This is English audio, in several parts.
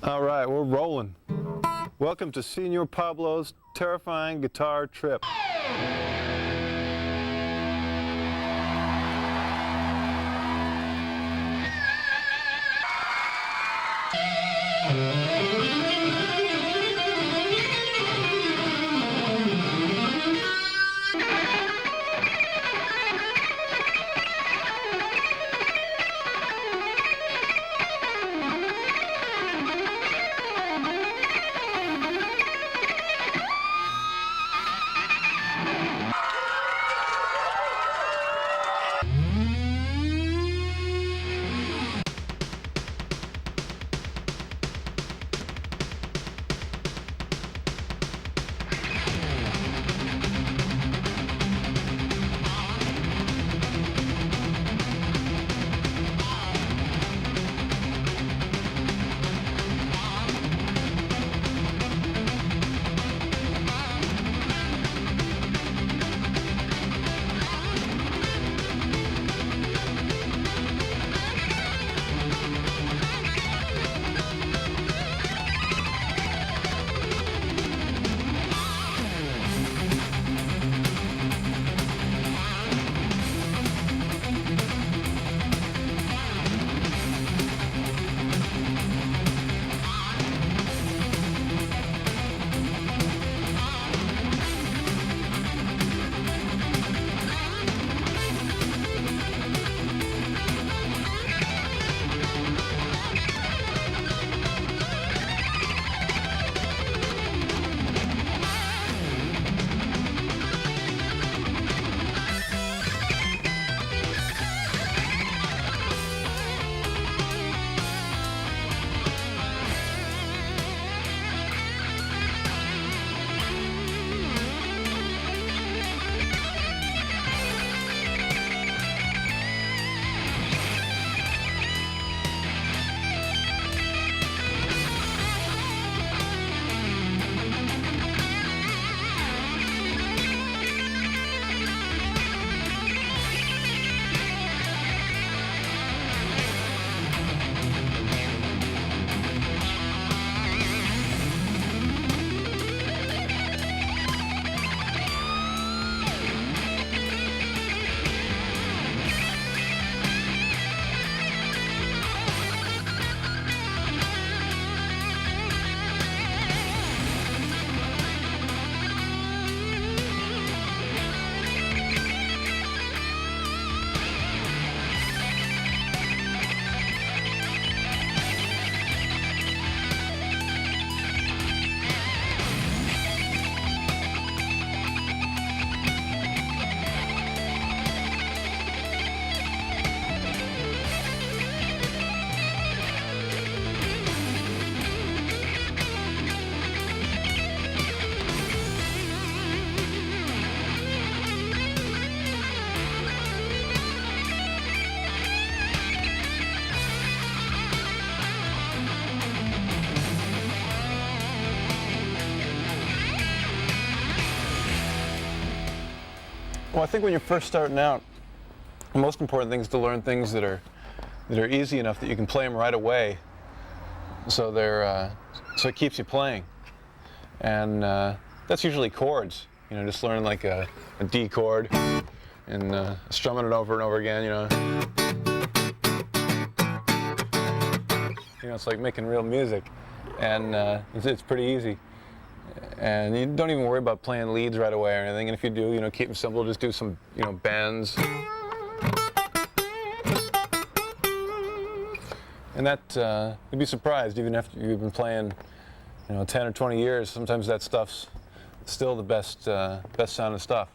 All right, we're rolling. Welcome to Senor Pablo's terrifying guitar trip. Well, I think when you're first starting out, the most important thing is to learn things that are easy enough that you can play them right away. So so it keeps you playing, and that's usually chords. You know, just learn like a D chord and strumming it over and over again. It's like making real music, and it's pretty easy. And you don't even worry about playing leads right away or anything. And if you do, keep them simple. Just do some, bends. And that, you'd be surprised, even after you've been playing, 10 or 20 years, sometimes that stuff's still the best sounding stuff.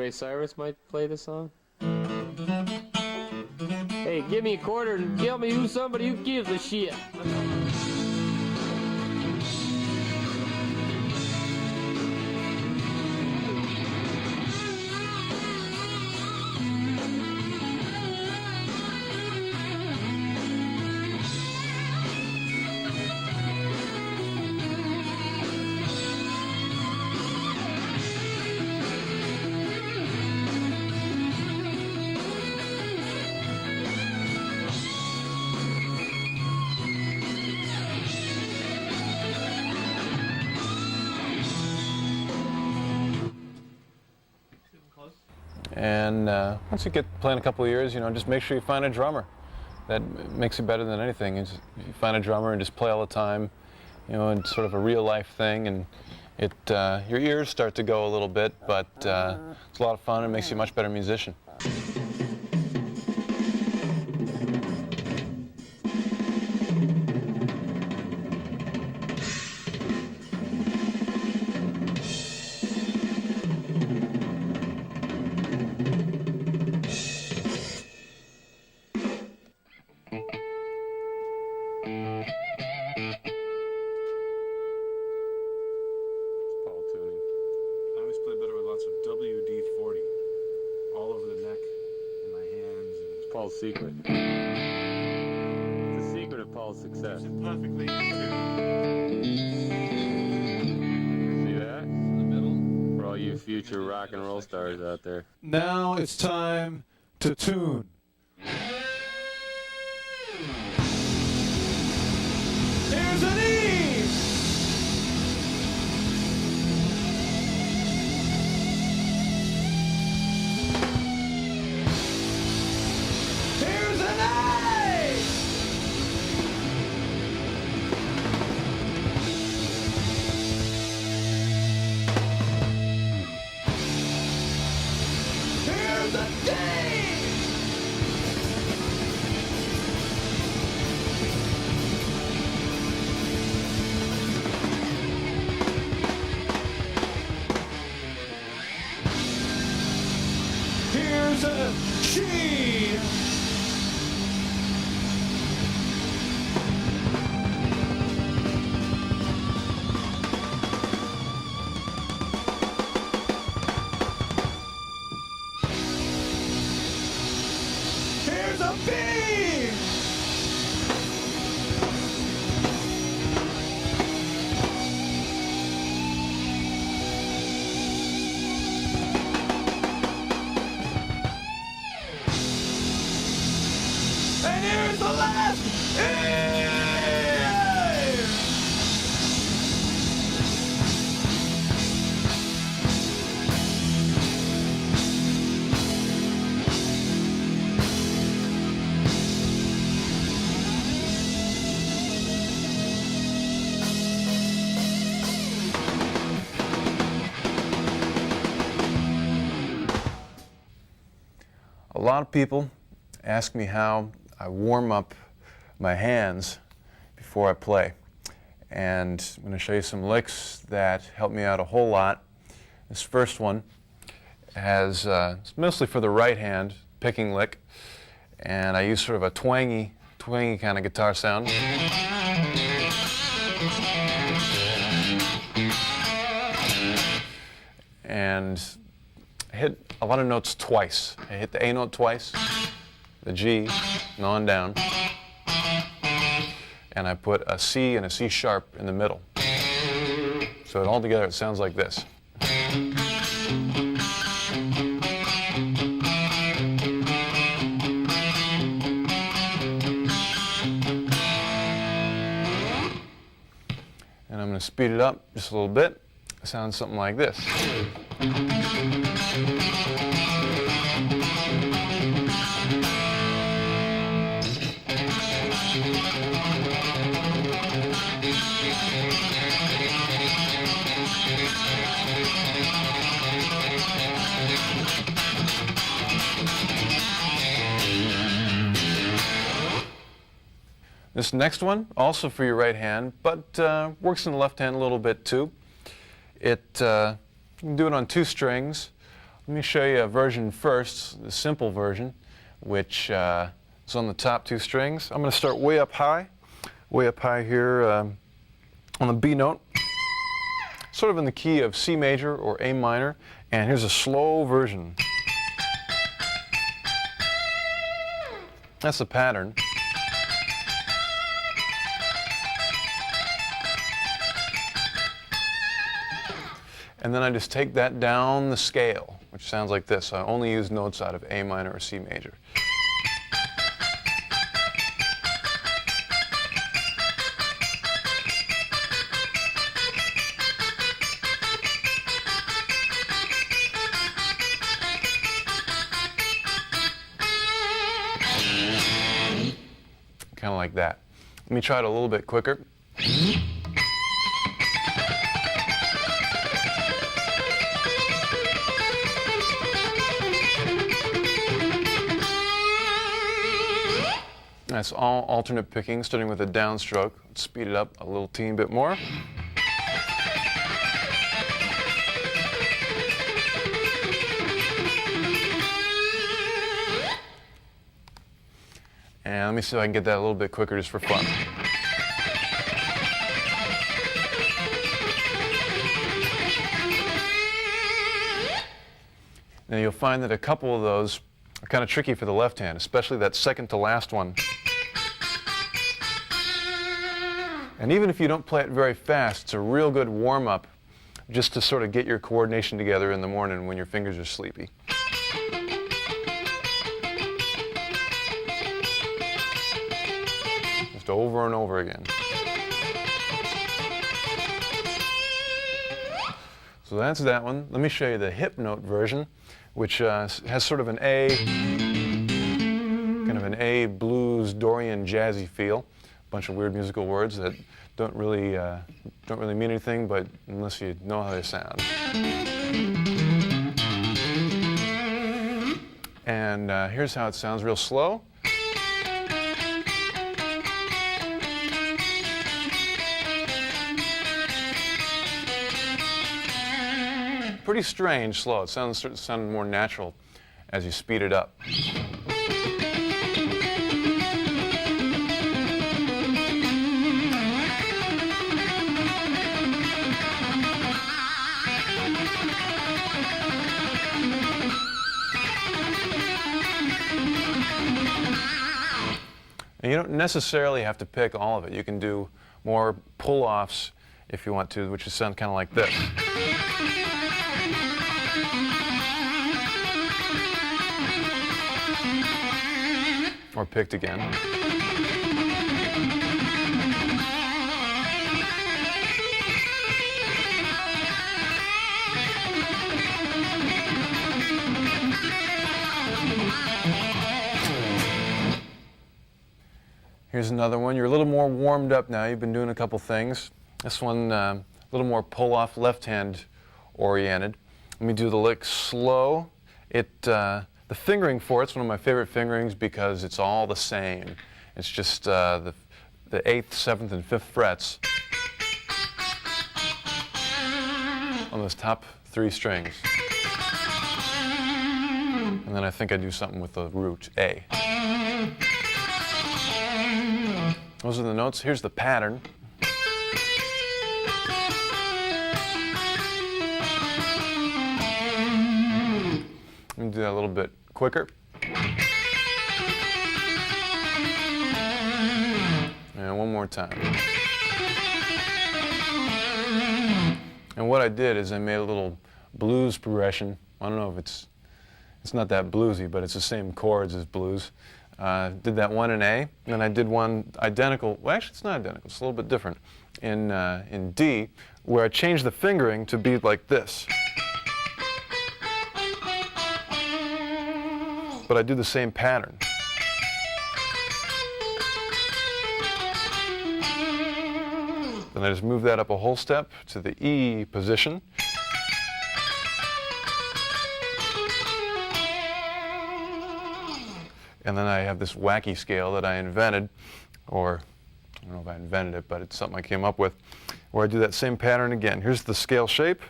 Ray Cyrus might play the song? Hey, give me a quarter and tell me who's somebody who gives a shit. And once you get playing a couple of years, you know, just make sure you find a drummer. That makes it better than anything. Is you find a drummer and just play all the time, you know, it's sort of a real life thing, and it your ears start to go a little bit, but it's a lot of fun and makes you a much better musician. Paul's secret. It's the secret of Paul's success. It's perfectly in See that? the middle. For all you future rock and roll stars out there. Now it's time to tune. Here's an E! Here's an A! Here's a D! Here's a G! Here's a B! And here's the last E! A lot of people ask me how I warm up my hands before I play. And I'm going to show you some licks that help me out a whole lot. This first one has, it's mostly for the right hand, picking lick. And I use sort of a twangy kind of guitar sound. And I hit a lot of notes twice. I hit the A note twice, the G, and on down. And I put a C and a C sharp in the middle. So all together it sounds like this. And I'm going to speed it up just a little bit. It sounds something like this. This next one, also for your right hand, but works in the left hand a little bit too. You can do it on two strings. Let me show you a version first, the simple version, which is on the top two strings. I'm going to start way up high here on the B note, sort of in the key of C major or A minor, and here's a slow version. That's the pattern. And then I just take that down the scale, which sounds like this. So I only use notes out of A minor or C major. Kind of like that. Let me try it a little bit quicker. That's all alternate picking, starting with a downstroke. Let's speed it up a little teeny bit more. And let me see if I can get that a little bit quicker just for fun. Now you'll find that a couple of those are kind of tricky for the left hand, especially that second to last one. And even if you don't play it very fast, it's a real good warm-up just to sort of get your coordination together in the morning when your fingers are sleepy. Just over and over again. So that's that one. Let me show you the hip note version, which has sort of an kind of an A blues Dorian jazzy feel. A bunch of weird musical words that don't really mean anything, but unless you know how they sound. And here's how it sounds real slow. Pretty strange slow. It starts to sound more natural as you speed it up. And you don't necessarily have to pick all of it. You can do more pull-offs if you want to, which sound kind of like this. Or picked again. Here's another one. You're a little more warmed up now. You've been doing a couple things. This one, a little more pull-off, left-hand oriented. Let me do the lick slow. The fingering for it's one of my favorite fingerings because it's all the same. It's just the 8th, 7th, and 5th frets on those top 3 strings. And then I think I do something with the root A. Those are the notes. Here's the pattern. Let me do that a little bit quicker. And one more time. And what I did is I made a little blues progression. I don't know if it's not that bluesy, but it's the same chords as blues. Did that one in A, and then I did one identical. Well, actually, it's not identical. It's a little bit different in D, where I changed the fingering to be like this. But I do the same pattern. Then I just move that up a whole step to the E position. And then I have this wacky scale that I invented, or I don't know if I invented it, but it's something I came up with, where I do that same pattern again. Here's the scale shape.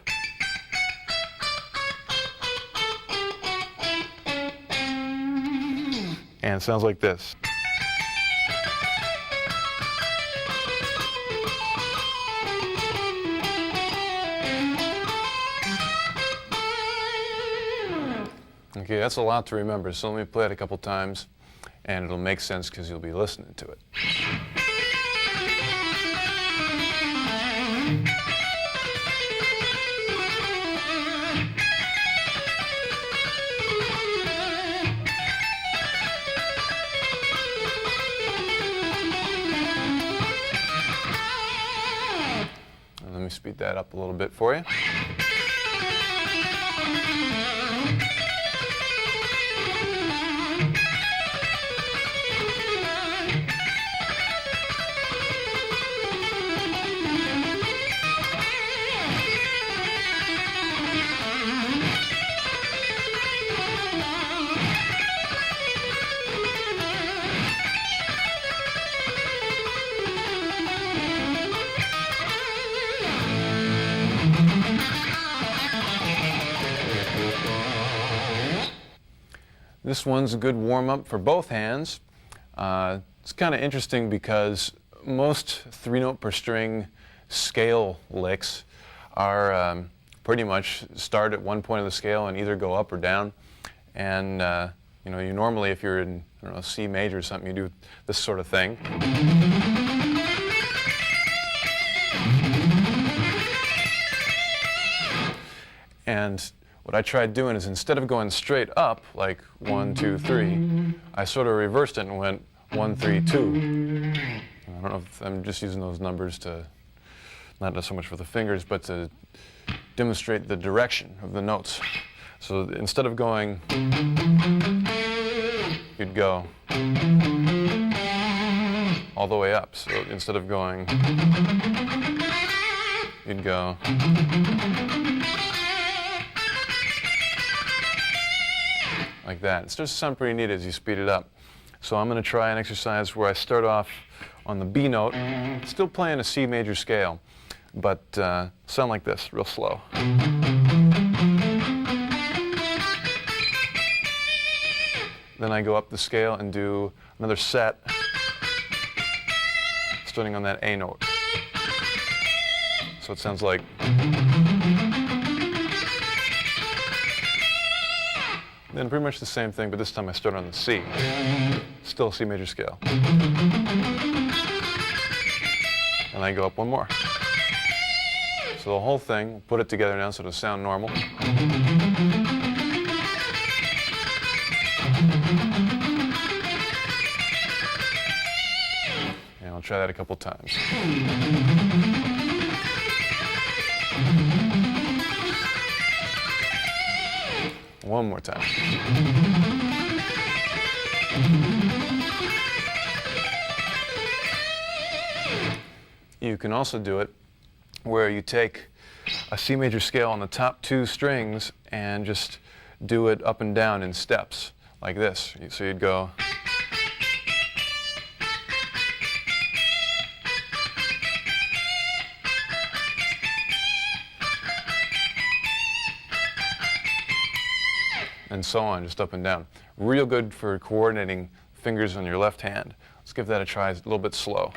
And it sounds like this. Okay, that's a lot to remember, so let me play it a couple times, and it'll make sense because you'll be listening to it. And let me speed that up a little bit for you. This one's a good warm-up for both hands. It's kind of interesting because most 3-note per string scale licks are pretty much start at one point of the scale and either go up or down. And you know, you normally, if you're in, I don't know, C major or something, you do this sort of thing. And what I tried doing is, instead of going straight up, like 1, 2, 3, I sort of reversed it and went 1, 3, 2. I don't know if I'm just using those numbers to, not so much for the fingers, but to demonstrate the direction of the notes. So instead of going, you'd go all the way up. So instead of going, you'd go. Like that. It starts to sound pretty neat as you speed it up. So I'm going to try an exercise where I start off on the B note, still playing a C major scale, but sound like this, real slow. Then I go up the scale and do another set, starting on that A note. So it sounds like. Then pretty much the same thing, but this time I start on the C. Still C major scale. And I go up one more. So the whole thing, we'll put it together now so it'll sound normal. And I'll try that a couple times. One more time. You can also do it where you take a C major scale on the top 2 strings and just do it up and down in steps, like this. So you'd go. And so on, just up and down. Real good for coordinating fingers on your left hand. Let's give that a try, it's a little bit slow.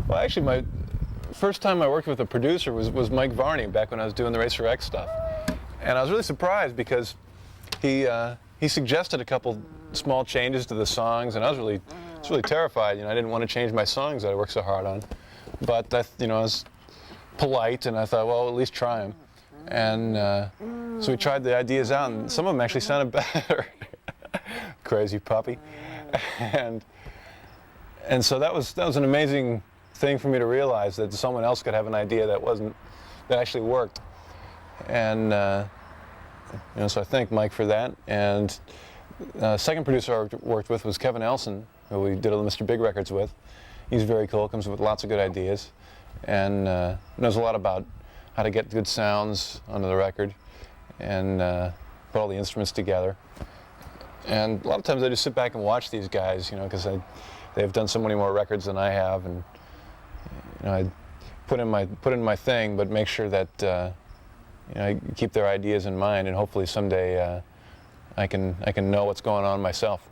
Well, actually, my first time I worked with a producer was Mike Varney, back when I was doing the Racer X stuff. And I was really surprised because he suggested a couple small changes to the songs, and I was really terrified. You know, I didn't want to change my songs that I worked so hard on. But I was polite, and I thought, well, at least try them. And so we tried the ideas out, and some of them actually sounded better. Crazy puppy. And so that was an amazing thing for me to realize, that someone else could have an idea that actually worked. And So I thank Mike for that. And second producer I worked with was Kevin Elson, who we did all the Mr. Big records with. He's very cool, comes with lots of good ideas, and knows a lot about how to get good sounds onto the record and put all the instruments together. And a lot of times I just sit back and watch these guys, because they've done so many more records than I have, and I put in my thing, but make sure that I keep their ideas in mind, and hopefully someday I can know what's going on myself.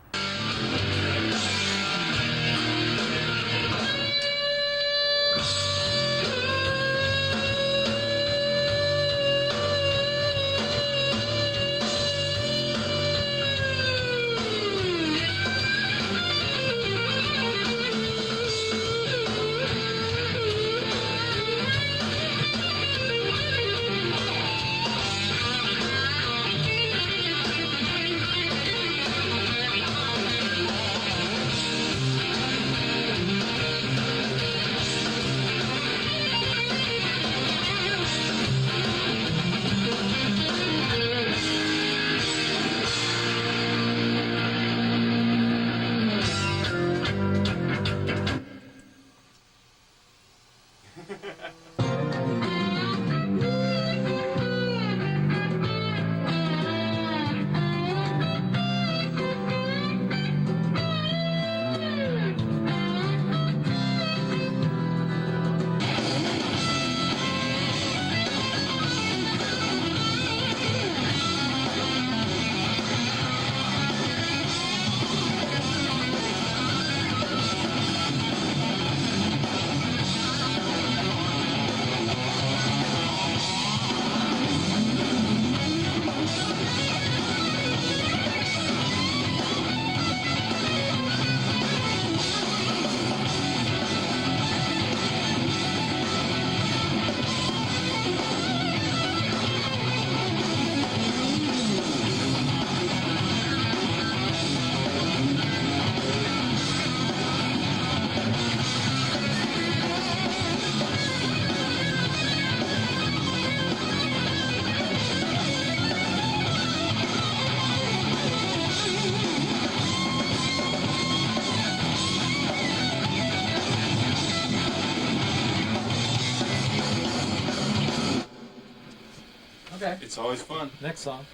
Okay. It's always fun. Next song.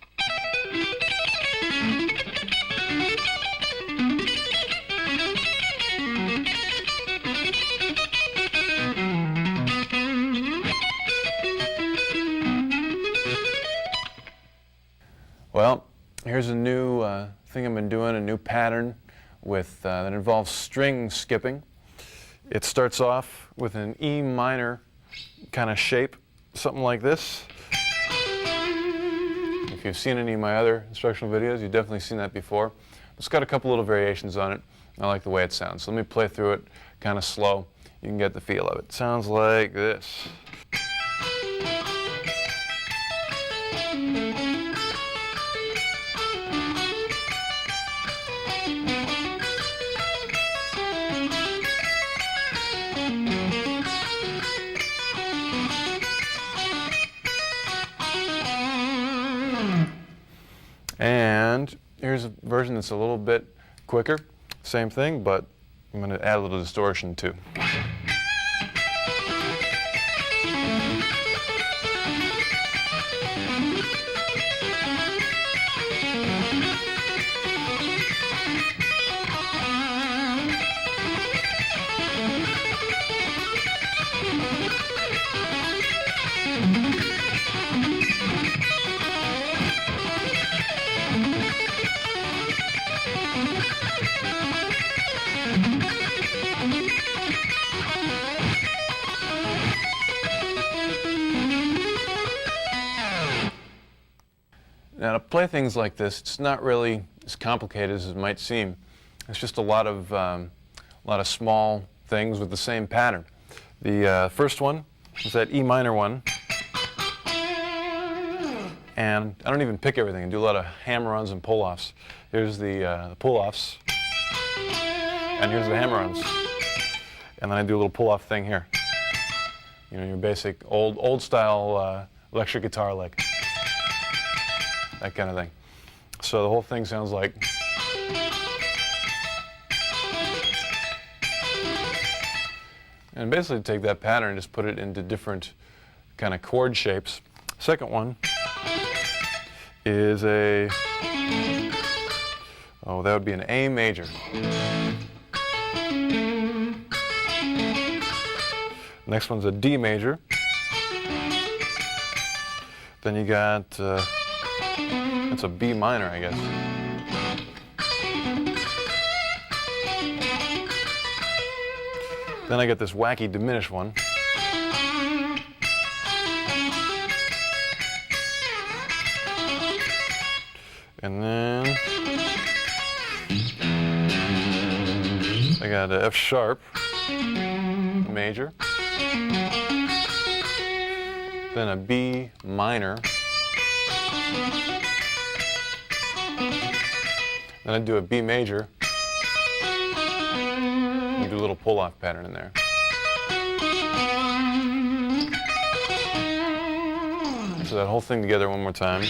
Well, here's a new thing I've been doing, a new pattern with that involves string skipping. It starts off with an E minor kind of shape, something like this. If you've seen any of my other instructional videos, you've definitely seen that before. It's got a couple little variations on it. I like the way it sounds. So let me play through it kind of slow. You can get the feel of it. It sounds like this. And here's a version that's a little bit quicker. Same thing, but I'm going to add a little distortion too. Now, to play things like this, it's not really as complicated as it might seem. It's just a lot of small things with the same pattern. The first one is that E minor one, and I don't even pick everything. I do a lot of hammer-ons and pull-offs. Here's the pull-offs, and here's the hammer-ons, and then I do a little pull-off thing here. You know, your basic old-style electric guitar lick. that kind of thing. So the whole thing sounds like. And basically take that pattern and just put it into different kind of chord shapes. Second one is a, oh, that would be an A major. Next one's a D major. Then you got, that's a B minor, I guess. Then I get this wacky diminished one. And then I got a F sharp major. Then a B minor. Then I do a B major. And do a little pull-off pattern in there. So that whole thing together one more time.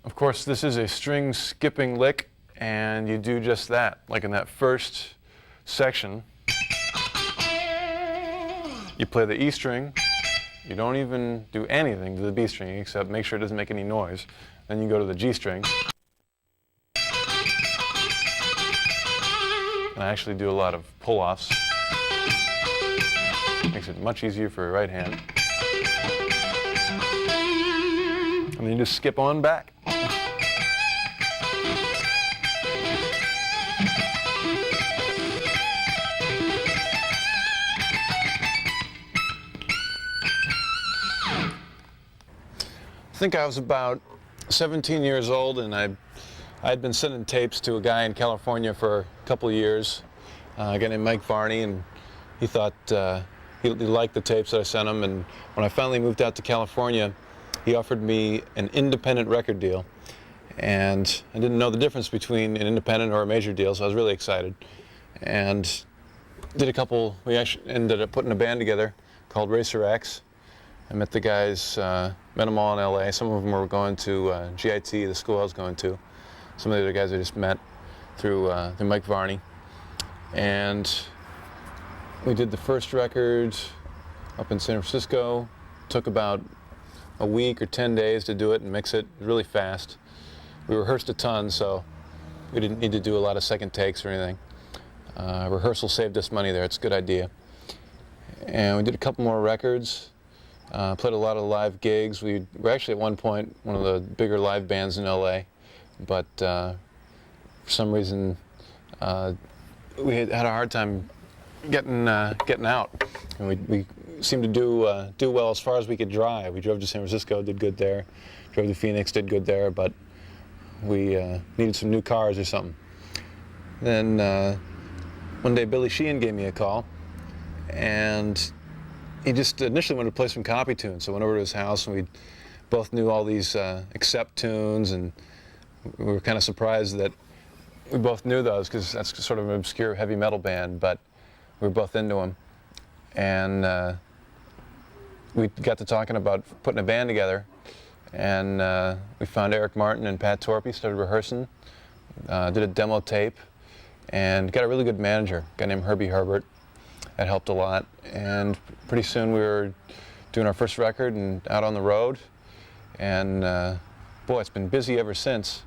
Of course, this is a string skipping lick, and you do just that. Like in that first section, you play the E string. You don't even do anything to the B string except make sure it doesn't make any noise. Then you go to the G string. And I actually do a lot of pull-offs. Makes it much easier for your right hand. And then you just skip on back. I think I was about 17 years old, and I'd been sending tapes to a guy in California for a couple of years, a guy named Mike Varney, and he thought he liked the tapes that I sent him. And when I finally moved out to California, he offered me an independent record deal, and I didn't know the difference between an independent or a major deal, so I was really excited. And did a couple. We actually ended up putting a band together called Racer X. I met the guys, met them all in LA. Some of them were going to GIT, the school I was going to. Some of the other guys I just met through Mike Varney. And we did the first record up in San Francisco. Took about a week or 10 days to do it and mix it really fast. We rehearsed a ton, so we didn't need to do a lot of second takes or anything. Rehearsal saved us money there. It's a good idea. And we did a couple more records. Played a lot of live gigs. We were actually at one point one of the bigger live bands in LA, but for some reason we had a hard time getting out. And we seemed to do well as far as we could drive. We drove to San Francisco, did good there. Drove to Phoenix, did good there, but we needed some new cars or something. Then one day Billy Sheehan gave me a call, and he just initially wanted to play some copy tunes, so I went over to his house, and we both knew all these accept tunes, and we were kind of surprised that we both knew those, because that's sort of an obscure heavy metal band, but we were both into them. And we got to talking about putting a band together, and we found Eric Martin and Pat Torpy, started rehearsing, did a demo tape, and got a really good manager, a guy named Herbie Herbert. That helped a lot, and pretty soon we were doing our first record and out on the road, and boy, it's been busy ever since.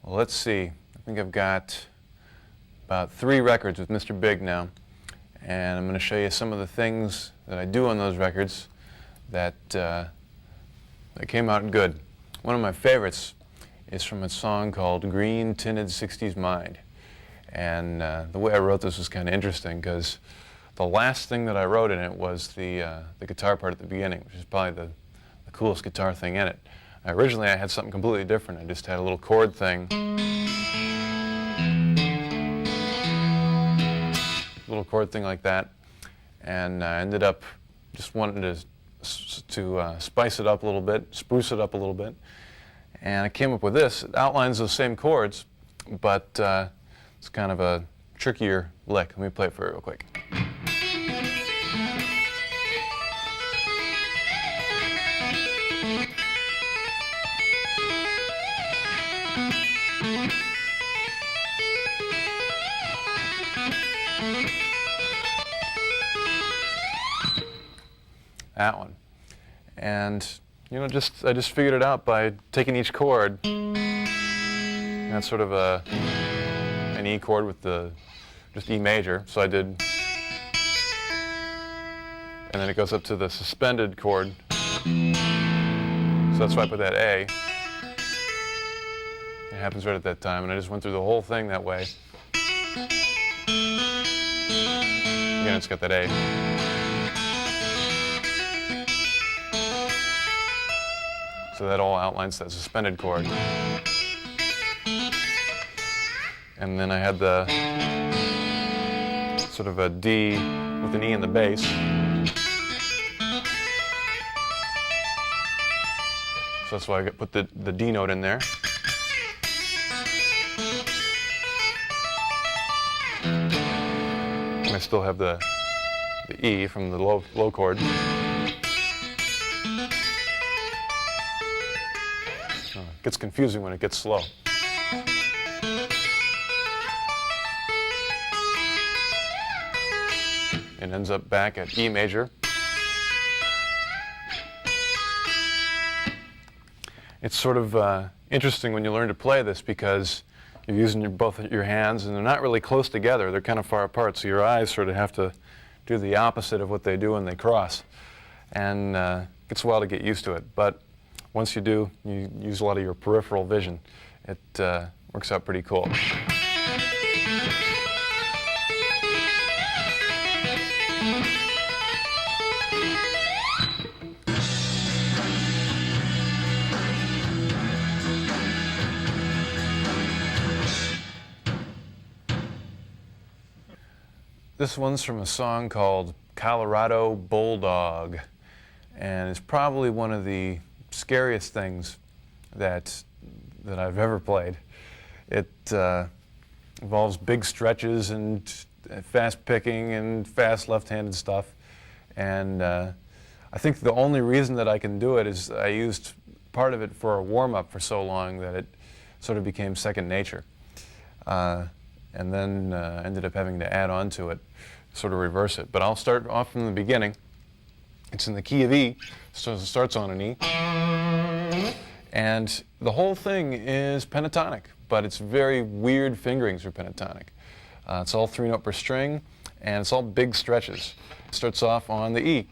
Let's see, I think I've got about 3 records with Mr. Big now, and I'm going to show you some of the things that I do on those records that came out good. One of my favorites is from a song called Green Tinted 60s Mind, and the way I wrote this was kind of interesting because the last thing that I wrote in it was the guitar part at the beginning, which is probably the coolest guitar thing in it. Originally I had something completely different. I just had a little chord thing. Little chord thing like that. And I ended up just wanting to spice it up a little bit, spruce it up a little bit. And I came up with this. It outlines those same chords, but it's kind of a trickier lick. Let me play it for you real quick. That one. And you know, I just figured it out by taking each chord. That's sort of an E chord with just E major. So I did, and then it goes up to the suspended chord. So that's why I put that A. It happens right at that time, and I just went through the whole thing that way. Again, it's got that A. So that all outlines that suspended chord. And then I had the sort of a D with an E in the bass. So that's why I put the D note in there. And I still have the E from the low chord. It gets confusing when it gets slow. It ends up back at E major. It's sort of interesting when you learn to play this because you're using both your hands and they're not really close together. They're kind of far apart, so your eyes sort of have to do the opposite of what they do when they cross. And takes a while to get used to it, but once you do, you use a lot of your peripheral vision. It works out pretty cool. This one's from a song called Colorado Bulldog, and it's probably one of the scariest things that I've ever played. It involves big stretches and fast picking and fast left-handed stuff, and I think the only reason that I can do it is I used part of it for a warm-up for so long that it sort of became second nature, and then ended up having to add on to it, sort of reverse it. But I'll start off from the beginning. It's in the key of E, so it starts on an E. And the whole thing is pentatonic, but it's very weird fingerings for pentatonic. It's all 3-note per string, and it's all big stretches. It starts off on the E.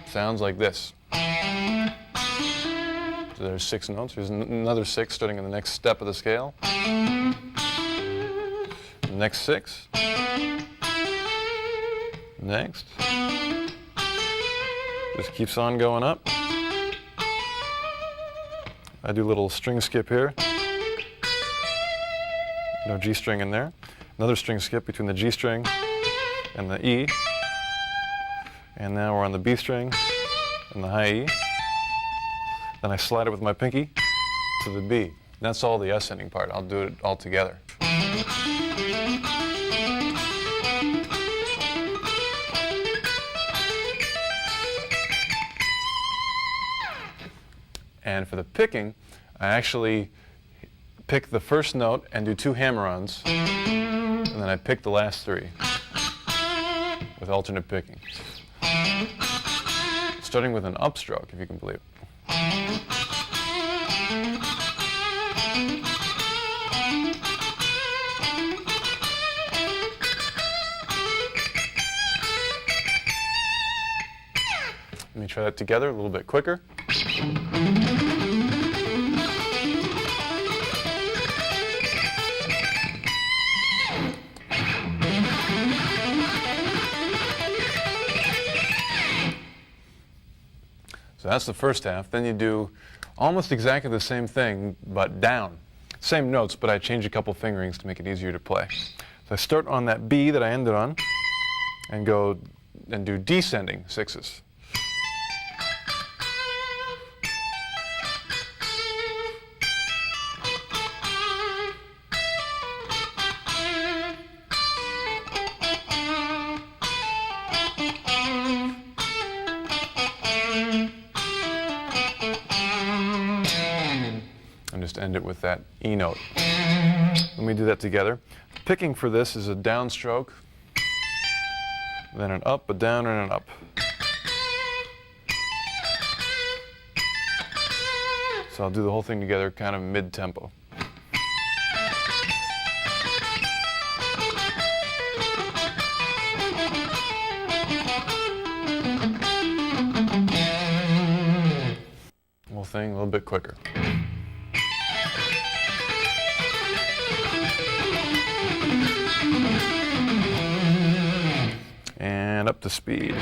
Sounds like this. So there's 6 notes. There's another 6 starting in the next step of the scale. Next 6. Next. Just keeps on going up. I do a little string skip here. No G string in there. Another string skip between the G string and the E. And now we're on the B string and the high E. Then I slide it with my pinky to the B. And that's all the ascending part. I'll do it all together. And for the picking, I actually pick the first note and do 2 hammer-ons, and then I pick the last 3 with alternate picking. Starting with an upstroke, if you can believe it. Let me try that together a little bit quicker. So that's the first half. Then you do almost exactly the same thing, but down. Same notes, but I change a couple fingerings to make it easier to play. So I start on that B that I ended on, and go and do descending 6s. And just end it with that E note. Let me do that together. Picking for this is a downstroke, then an up, a down, and an up. So I'll do the whole thing together kind of mid-tempo. Whole thing a little bit quicker. And up to speed.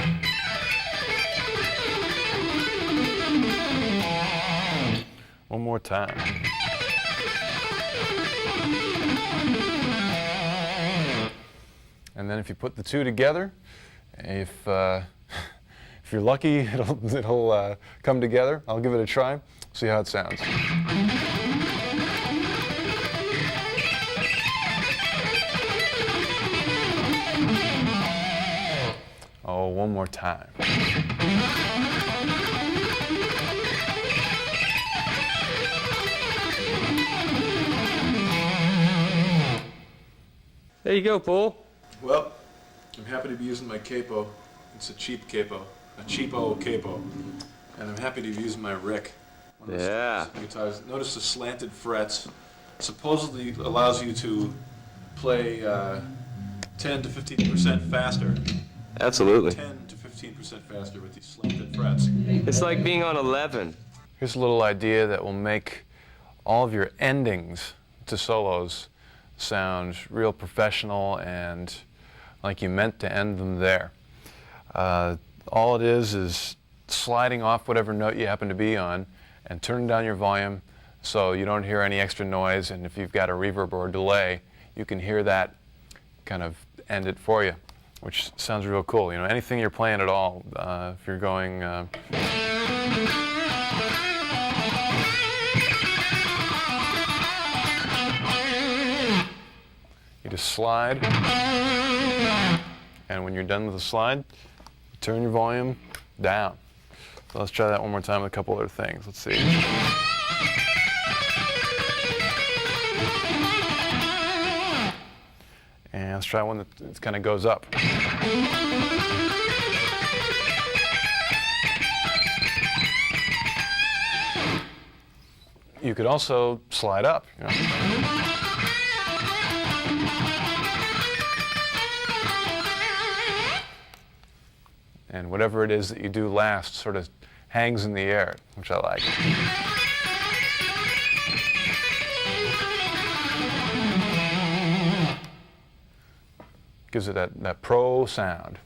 One more time. And then if you put the 2 together, if you're lucky, it'll come together. I'll give it a try, see how it sounds. Oh, one more time. There you go, Paul. Well, I'm happy to be using my capo. It's a cheap capo, a cheapo capo. And I'm happy to be using my Rick. Yeah. Guitars. Notice the slanted frets. Supposedly allows you to play 10 to 15% faster. Absolutely. 10 to 15 15% faster with these slanted frets. It's like being on 11. Here's a little idea that will make all of your endings to solos sound real professional and like you meant to end them there. All it is sliding off whatever note you happen to be on and turning down your volume so you don't hear any extra noise, and if you've got a reverb or a delay, you can hear that kind of end it for you, which sounds real cool. You know, anything you're playing at all, if you're going you just slide, and when you're done with the slide, turn your volume down. So let's try that one more time with a couple other things. Let's see. And let's try one that kind of goes up. You could also slide up, you know. And whatever it is that you do last sort of hangs in the air, which I like. Gives it that pro sound.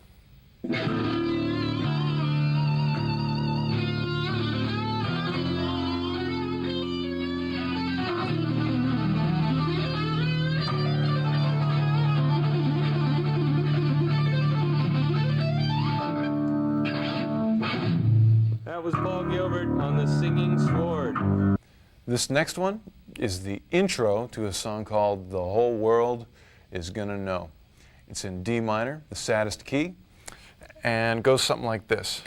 That was Paul Gilbert on the Singing Sword. This next one is the intro to a song called The Whole World Is Gonna Know. It's in D minor, the saddest key, and goes something like this.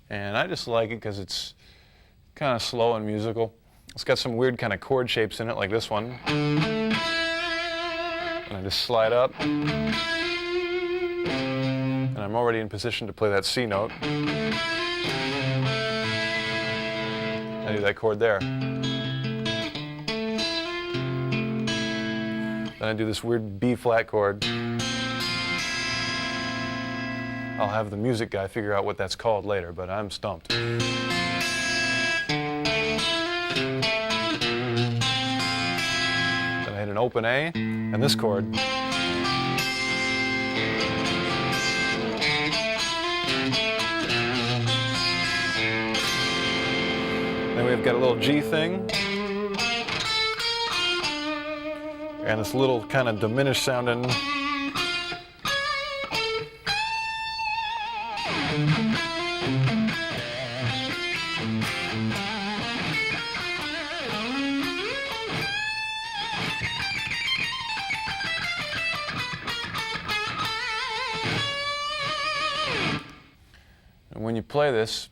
And I just like it because it's kind of slow and musical. It's got some weird kind of chord shapes in it, like this one. And I just slide up. And I'm already in position to play that C note. I do that chord there. Then I do this weird B flat chord. I'll have the music guy figure out what that's called later, but I'm stumped. Then I hit an open A and this chord. Then we've got a little G thing. And this little kind of diminished sounding. And when you play this,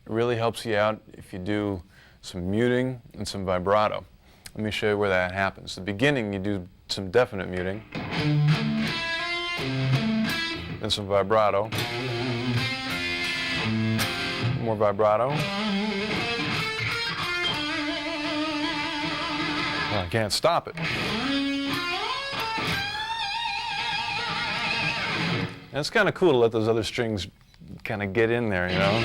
it really helps you out if you do some muting and some vibrato. Let me show you where that happens. At the beginning, you do some definite muting, then some vibrato, more vibrato. Well, I can't stop it. And it's kind of cool to let those other strings kind of get in there, you know?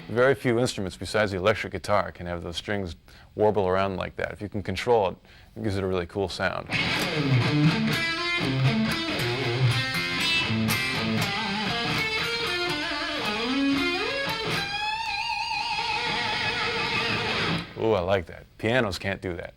Very few instruments besides the electric guitar can have those strings warble around like that. If you can control it, it gives it a really cool sound. Ooh, I like that. Pianos can't do that.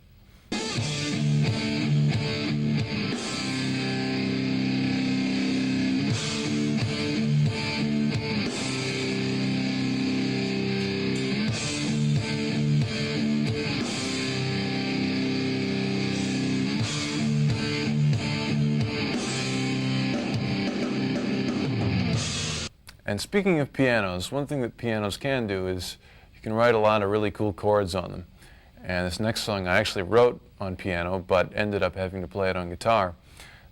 And speaking of pianos, one thing that pianos can do is you can write a lot of really cool chords on them. And this next song I actually wrote on piano, but ended up having to play it on guitar.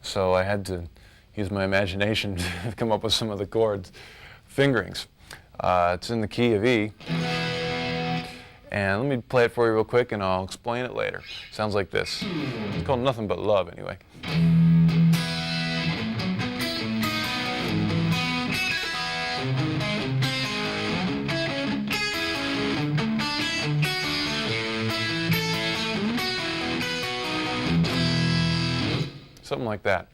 So I had to use my imagination to come up with some of the chords, fingerings. It's in the key of E. And let me play it for you real quick and I'll explain it later. Sounds like this. It's called Nothing But Love anyway. Something like that.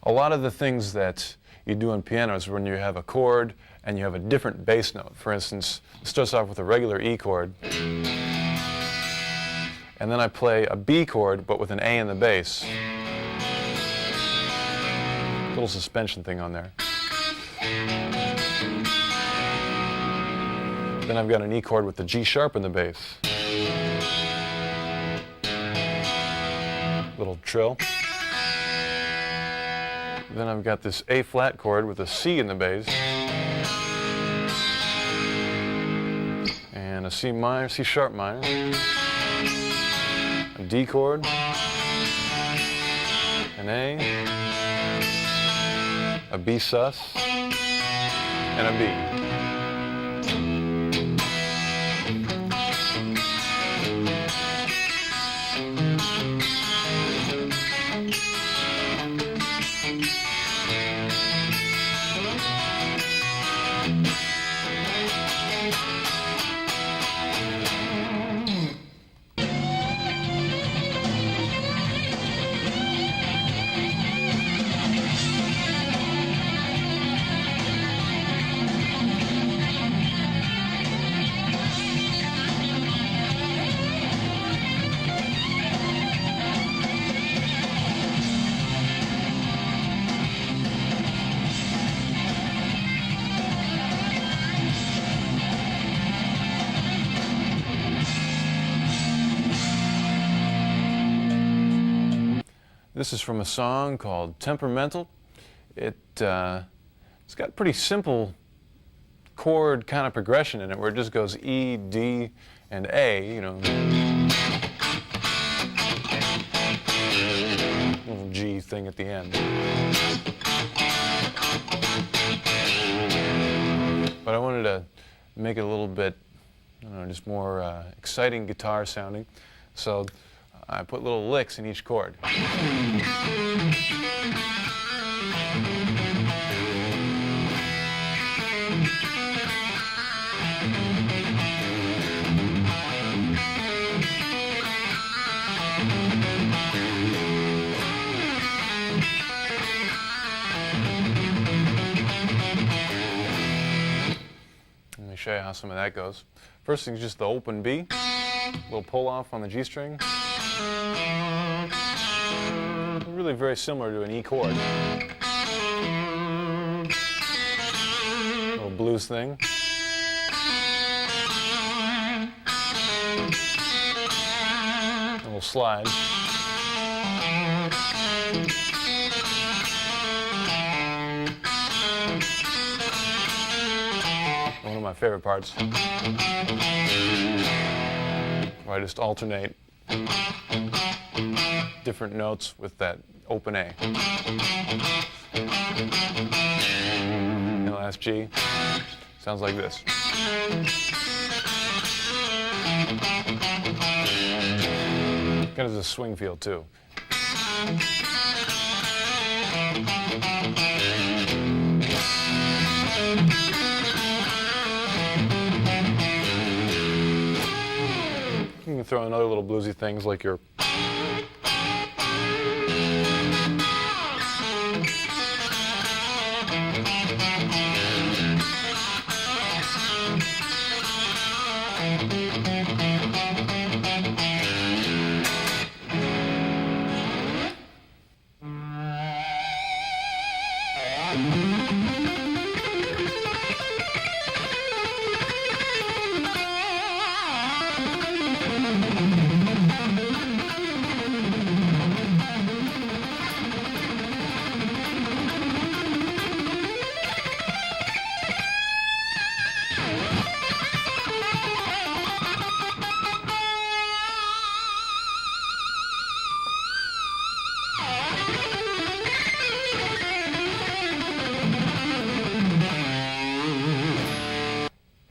A lot of the things that you do on piano is when you have a chord and you have a different bass note. For instance, it starts off with a regular E chord, and then I play a B chord but with an A in the bass. Little suspension thing on there. Then I've got an E chord with the G sharp in the bass. Little trill. Then I've got this A flat chord with a C in the bass. And a C minor, C sharp minor. A D chord. An A. A B sus. And a B. This is from a song called Temperamental. It's got pretty simple chord kind of progression in it where it just goes E, D, and A, you know. Little G thing at the end. But I wanted to make it a little bit, I don't know, just more exciting guitar sounding. So I put little licks in each chord. Let me show you how some of that goes. First thing is just the open B, little pull off on the G string. Really very similar to an E chord. Little blues thing. A little slide. One of my favorite parts, where I just alternate different notes with that open A. And the last G sounds like this. Kind of a swing feel too. You can throw in other little bluesy things like your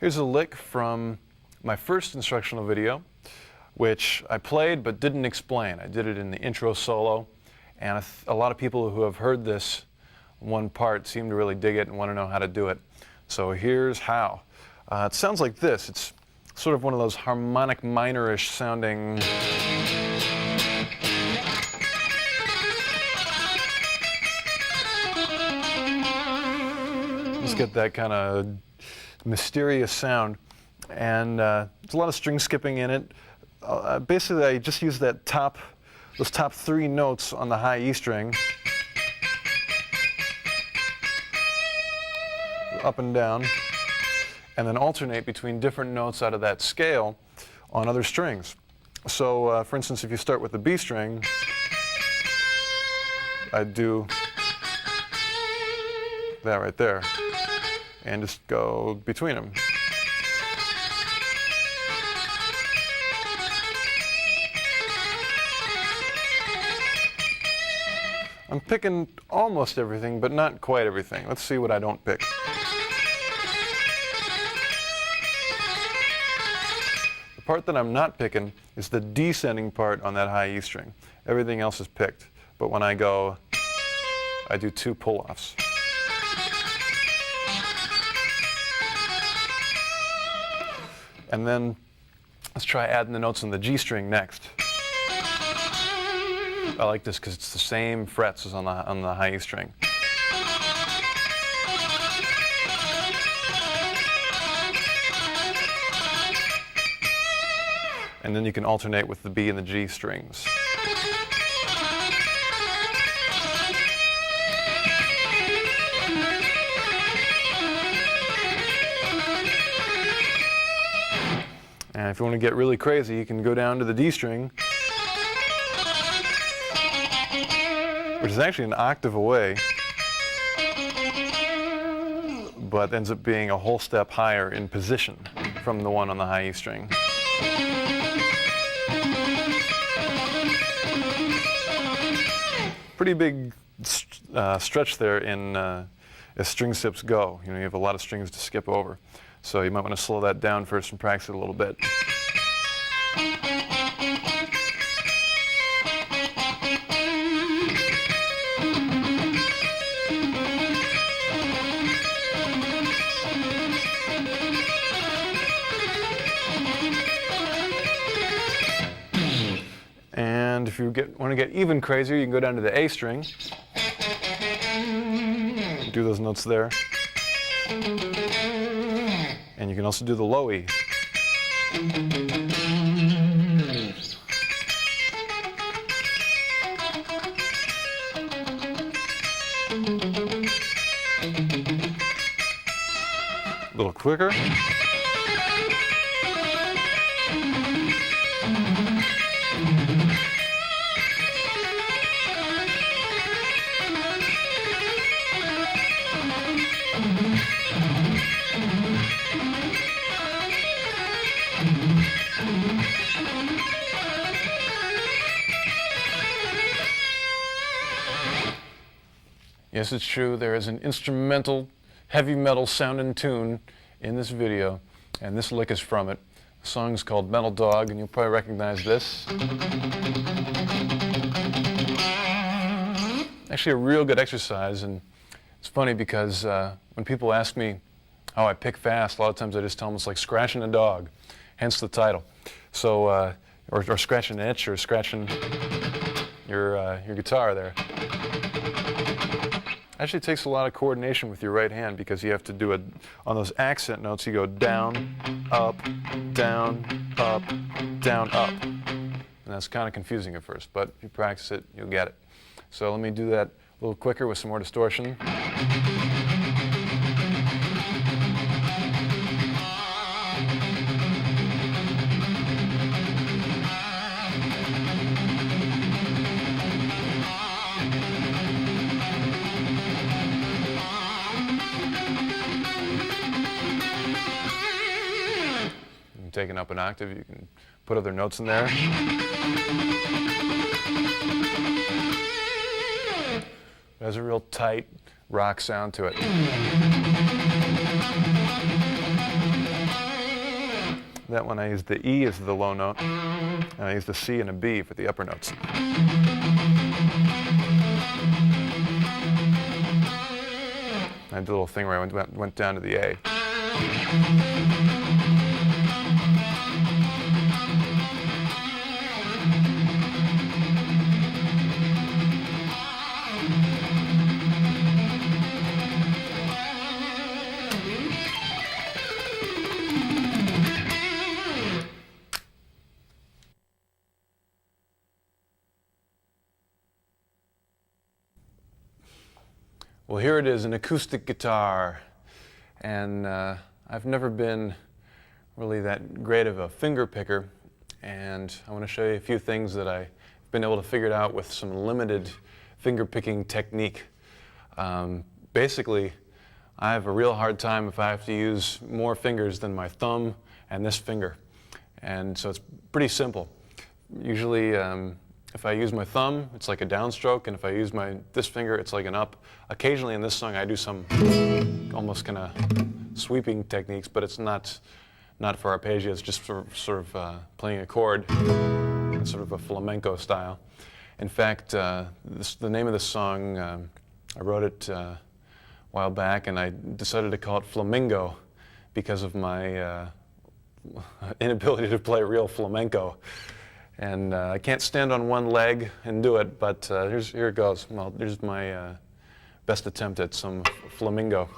Here's a lick from my first instructional video, which I played but didn't explain. I did it in the intro solo, and a lot of people who have heard this one part seem to really dig it and want to know how to do it. So here's how. It sounds like this. It's sort of one of those harmonic minor-ish sounding. Just get that kind of mysterious sound, and there's a lot of string skipping in it. Basically, I just use those top 3 notes on the high E string, up and down, and then alternate between different notes out of that scale on other strings. So, for instance, if you start with the B string, I'd do that right there, and just go between them. I'm picking almost everything, but not quite everything. Let's see what I don't pick. The part that I'm not picking is the descending part on that high E string. Everything else is picked, but when I go, I do 2 pull-offs. And then let's try adding the notes on the G string next. I like this because it's the same frets as on the high E string. And then you can alternate with the B and the G strings. And if you want to get really crazy, you can go down to the D string, which is actually an octave away, but ends up being a whole step higher in position from the one on the high E string. Pretty big stretch there in as string skips go. You know, you have a lot of strings to skip over. So you might want to slow that down first and practice it a little bit. And if you want to get even crazier, you can go down to the A string. Do those notes there. And you can also do the low E. A little quicker. Yes, it's true, there is an instrumental, heavy metal sounding tune in this video, and this lick is from it. The song's called Metal Dog, and you'll probably recognize this. Actually a real good exercise, and it's funny because when people ask me how I pick fast, a lot of times I just tell them it's like scratching a dog, hence the title. So, or scratching an itch, or scratching your guitar there. Actually, it takes a lot of coordination with your right hand because you have to do it on those accent notes. You go down, up, down, up, down, up. And that's kind of confusing at first, but if you practice it, you'll get it. So let me do that a little quicker with some more distortion. Taken up an octave, you can put other notes in there. It has a real tight rock sound to it. That one I use the E as the low note, and I use the C and a B for the upper notes. I did a little thing where I went down to the A. Well, here it is, an acoustic guitar, and I've never been really that great of a finger picker, and I want to show you a few things that I've been able to figure out with some limited finger picking technique. Basically, I have a real hard time if I have to use more fingers than my thumb and this finger, and so it's pretty simple. Usually, if I use my thumb, it's like a downstroke, and if I use this finger, it's like an up. Occasionally in this song, I do some almost kind of sweeping techniques, but it's not for arpeggio. It's just sort of playing a chord, sort of a flamenco style. In fact, the name of this song, I wrote it a while back, and I decided to call it Flamingo because of my inability to play real flamenco. And I can't stand on one leg and do it, but here it goes. Well, here's my best attempt at some flamingo.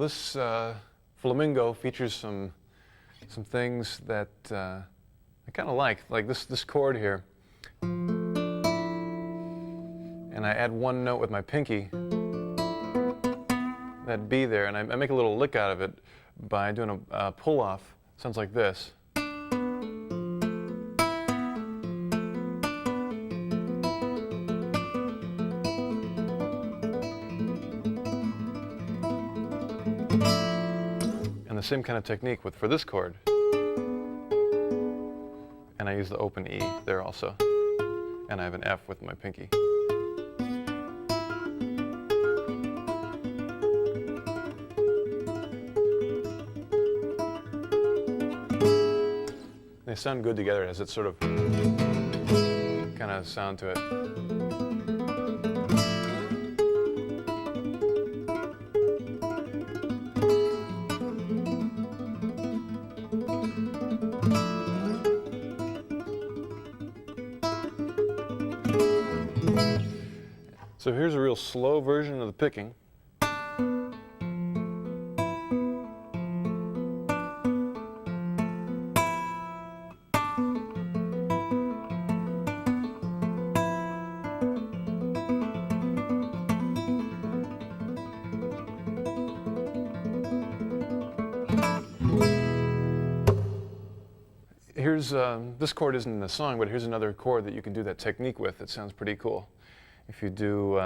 this flamingo features some things that I kind of like this chord here. And I add one note with my pinky, that B there, and I make a little lick out of it by doing a pull-off. Sounds like this. And the same kind of technique for this chord. And I use the open E there also. And I have an F with my pinky. They sound good together. It has that sort of kind of sound to it. So here's a real slow version of the picking. Here's, this chord isn't in the song, but here's another chord that you can do that technique with that sounds pretty cool. If you do,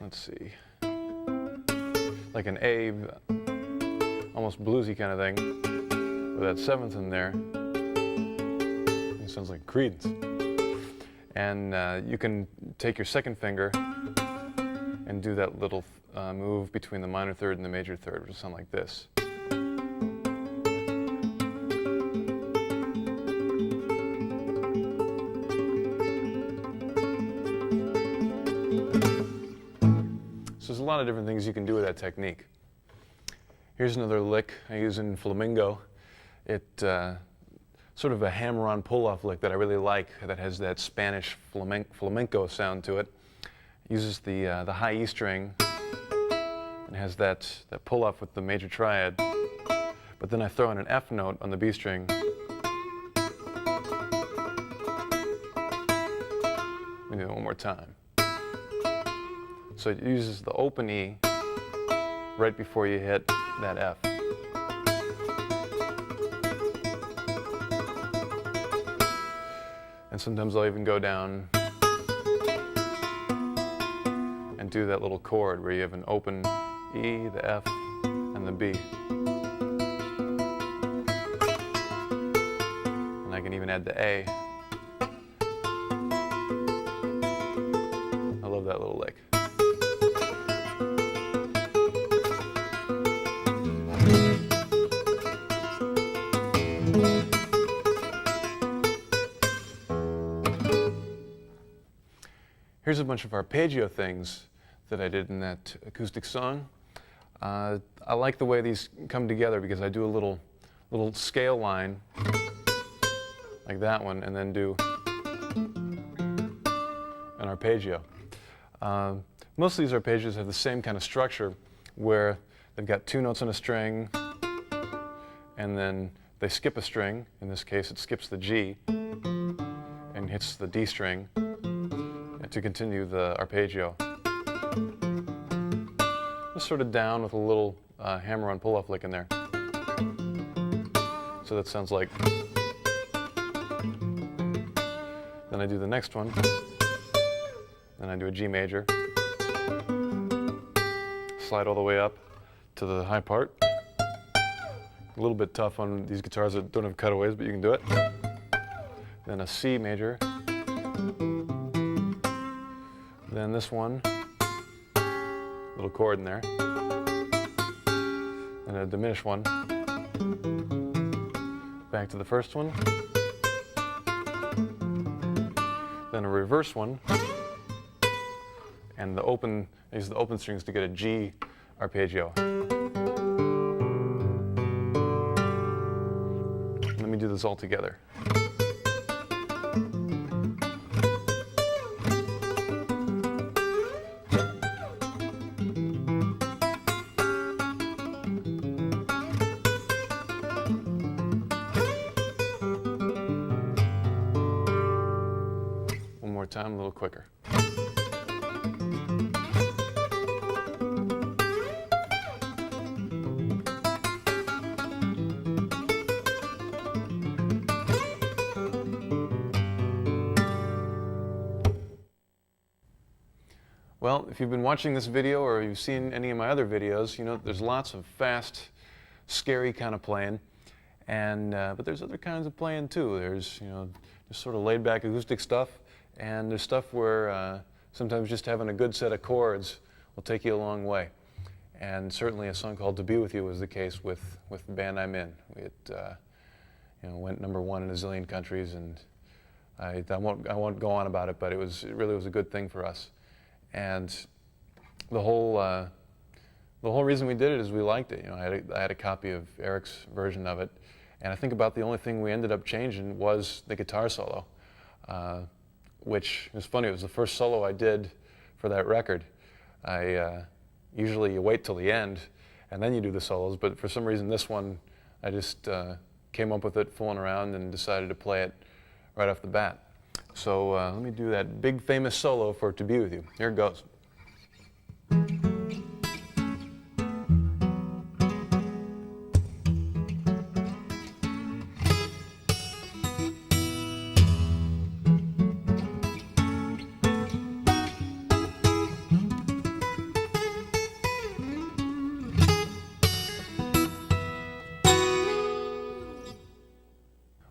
let's see, like an A, almost bluesy kind of thing, with that seventh in there, it sounds like Creedence. And you can take your second finger and do that little move between the minor third and the major third, which will sound like this. So there's a lot of different things you can do with that technique. Here's another lick I use in flamenco. It's sort of a hammer-on pull-off lick that I really like, that has that Spanish flamenco sound to it. It uses the high E string and has that pull-off with the major triad. But then I throw in an F note on the B string. Let me do it one more time. So it uses the open E right before you hit that F. And sometimes I'll even go down and do that little chord where you have an open E, the F, and the B. And I can even add the A. I love that little lick. Here's a bunch of arpeggio things that I did in that acoustic song. I like the way these come together because I do a little scale line like that one and then do an arpeggio. Most of these arpeggios have the same kind of structure where they've got two notes on a string and then they skip a string. In this case it skips the G and hits the D string to continue the arpeggio. Just sort of down with a little hammer-on pull-off lick in there. So that sounds like. Then I do the next one. Then I do a G major. Slide all the way up to the high part. A little bit tough on these guitars that don't have cutaways, but you can do it. Then a C major. Then this one, little chord in there, and a diminished one. Back to the first one, then a reverse one, and I use the open strings to get a G arpeggio. Let me do this all together. more time, a little quicker. Well, if you've been watching this video or you've seen any of my other videos, you know there's lots of fast, scary kind of playing, and but there's other kinds of playing too. There's just sort of laid-back acoustic stuff, and there's stuff where sometimes just having a good set of chords will take you a long way. And certainly a song called "To Be With You" was the case with the band I'm in. It went #1 in a zillion countries, and I won't go on about it, but it really was a good thing for us. And the whole reason we did it is we liked it. I had a copy of Eric's version of it, and I think about the only thing we ended up changing was the guitar solo, which is funny. It was the first solo I did for that record. Usually you wait till the end and then you do the solos, but for some reason this one I just came up with it fooling around and decided to play it right off the bat. So let me do that big famous solo for "To Be With You." Here it goes.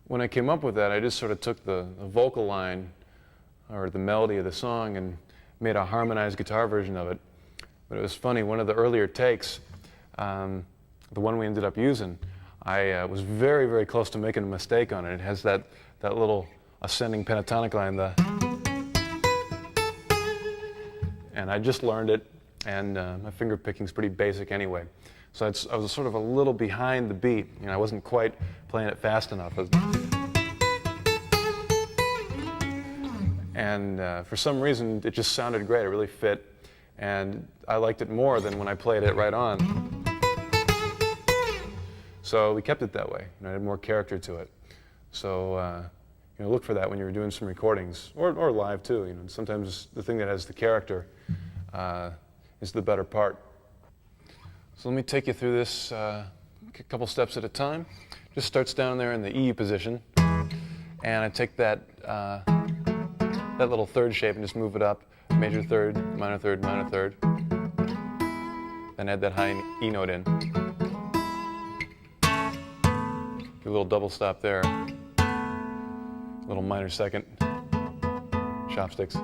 When I came up with that, I just sort of took the vocal line or the melody of the song and made a harmonized guitar version of it. But it was funny, one of the earlier takes, the one we ended up using, I was very, very close to making a mistake on it. It has that little ascending pentatonic line, and I just learned it, and my finger picking's pretty basic anyway. So I was sort of a little behind the beat. I wasn't quite playing it fast enough. And for some reason, it just sounded great. It really fit. And I liked it more than when I played it right on. So we kept it that way. It had more character to it. So look for that when you're doing some recordings, or live too. Sometimes the thing that has the character is the better part. So let me take you through this a couple steps at a time. Just starts down there in the E position, and I take that little third shape and just move it up, major third, minor third, minor third, then add that high E note in. Do a little double stop there, a little minor second, chopsticks.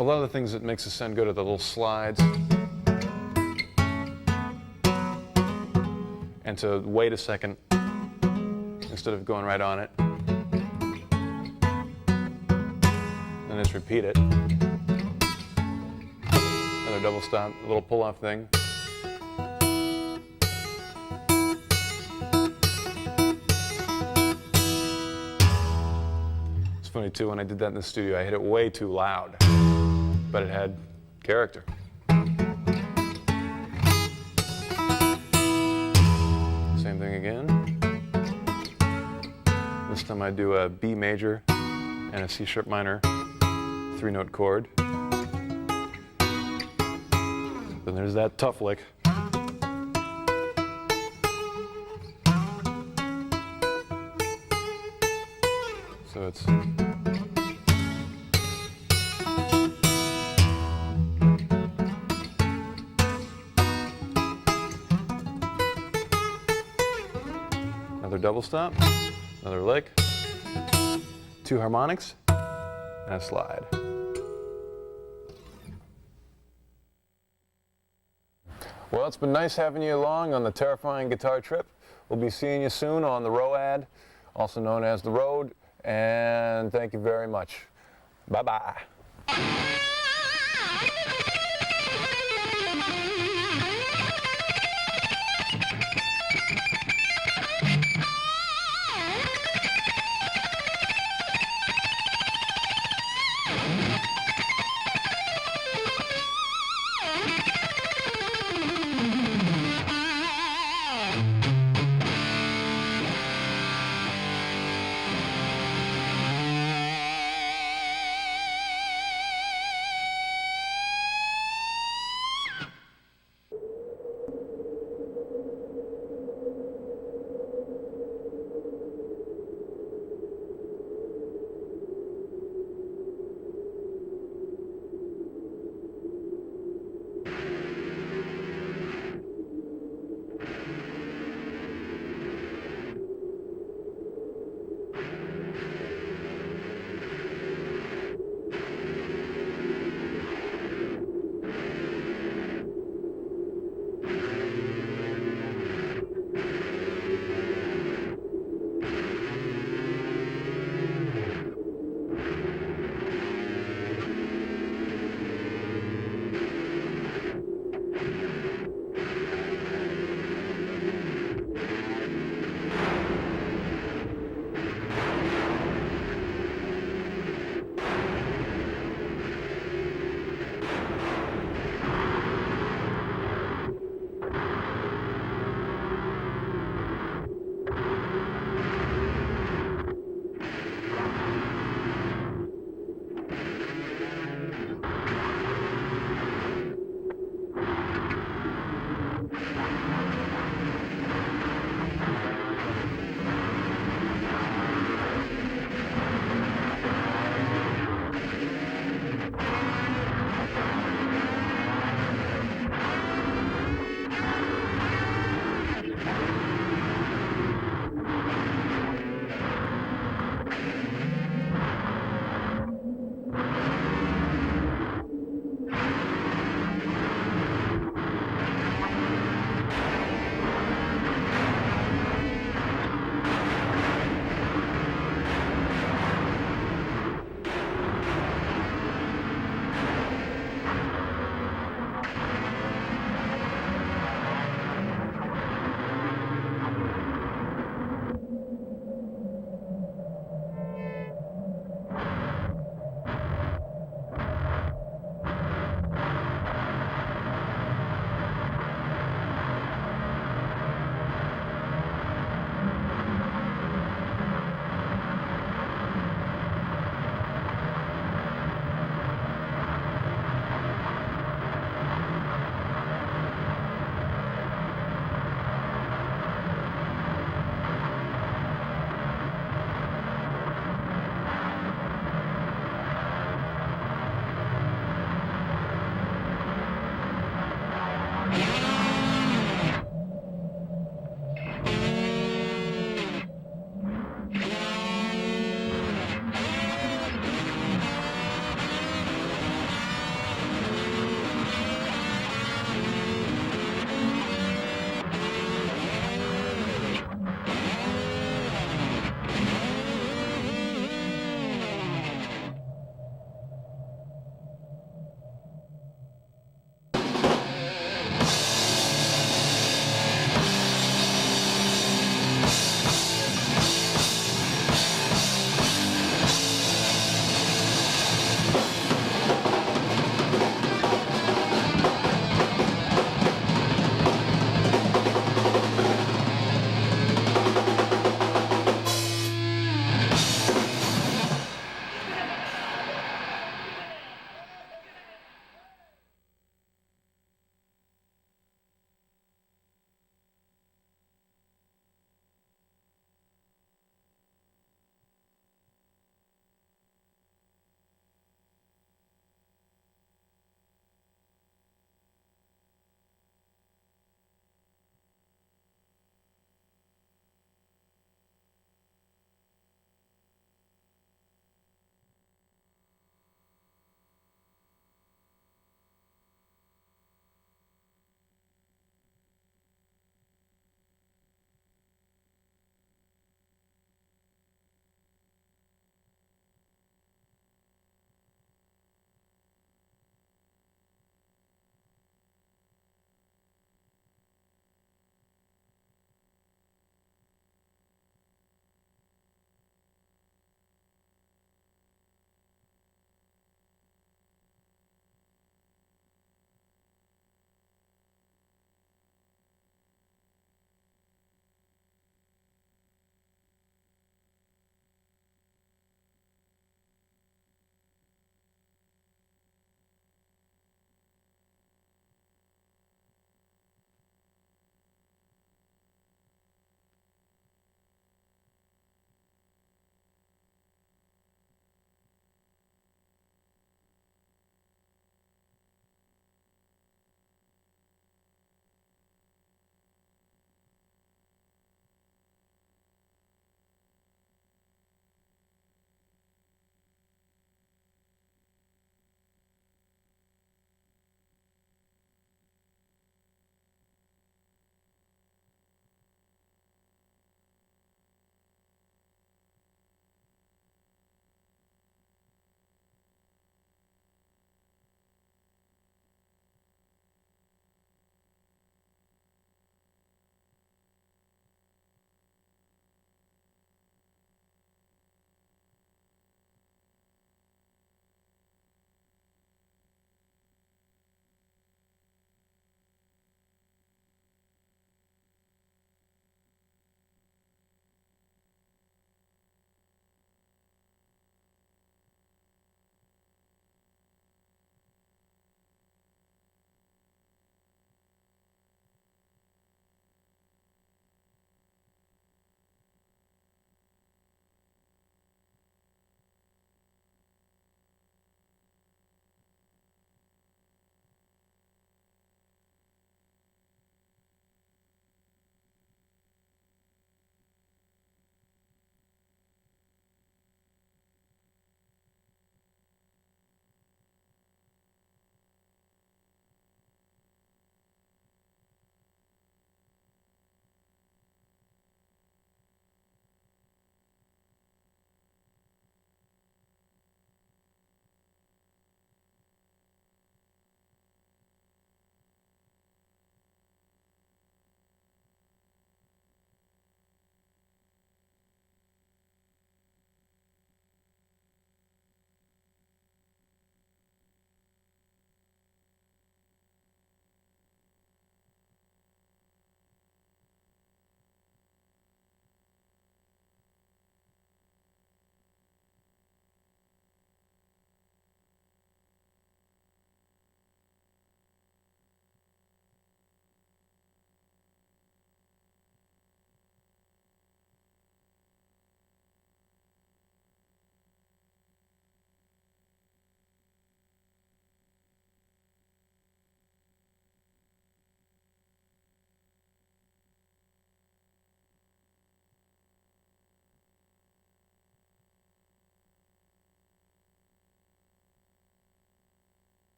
A lot of the things that makes it sound good are the little slides. And to wait a second instead of going right on it. And just repeat it. Another double stop, a little pull-off thing. It's funny too, when I did that in the studio, I hit it way too loud. But it had character. Same thing again. This time I do a B major and a C sharp minor 3-note chord. Then there's that tough lick. So it's another double stop, another lick, 2 harmonics, and a slide. Well, it's been nice having you along on the Terrifying Guitar Trip. We'll be seeing you soon on the ROAD, also known as the Road, and thank you very much. Bye-bye.